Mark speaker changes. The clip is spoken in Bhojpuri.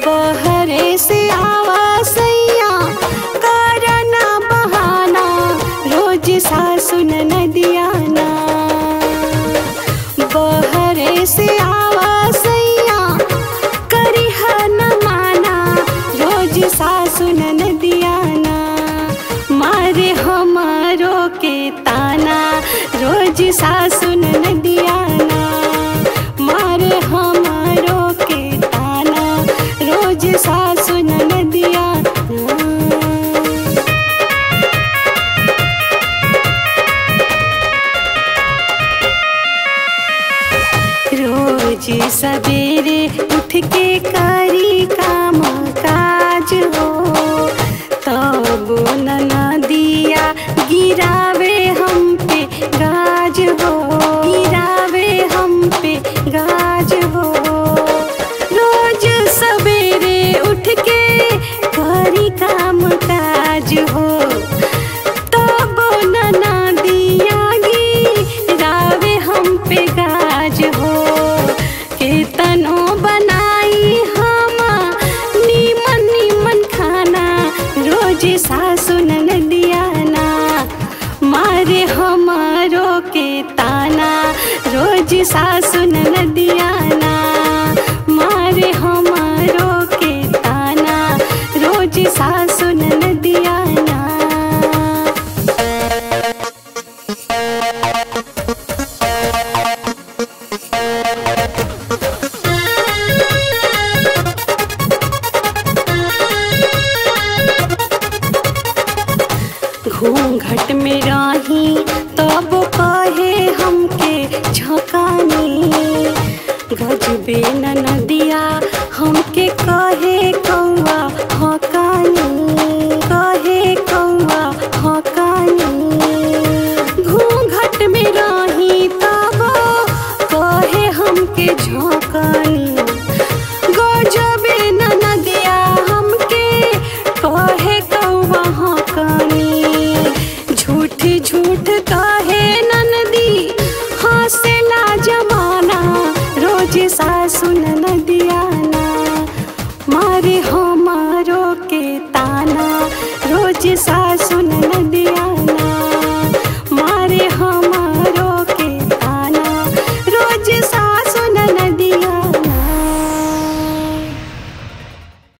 Speaker 1: बहरे से आवा सैया करना बहाना, रोज सासु नदिया ना। बहरे से आवा सैया करिहा न माना, रोज सासु नदिया ना। मारे हमारो के ताना, रोज सासु नदिया ना। मारे हमारो के ताना, रोज सासु नदिया ना। रोज सवेरे उठ के करी काम काज हो, तब नदिया गिरावे हम पे गाज हो, गिरावे हम पे गाज हो। रोज सवेरे उठ के करी काम काज हो, तब नदिया गिरावे हम पे गाज हो। केतनो बनाई हम नीमन नीमन खाना, रोज सासु नदिया ना। मारे हमारो के ताना, रोज सासु नदिया ना। मारे हमारो के ताना, रोज सासु नदिया ना। घूंघट में रही तब कहे हमके झकानी, गजबे न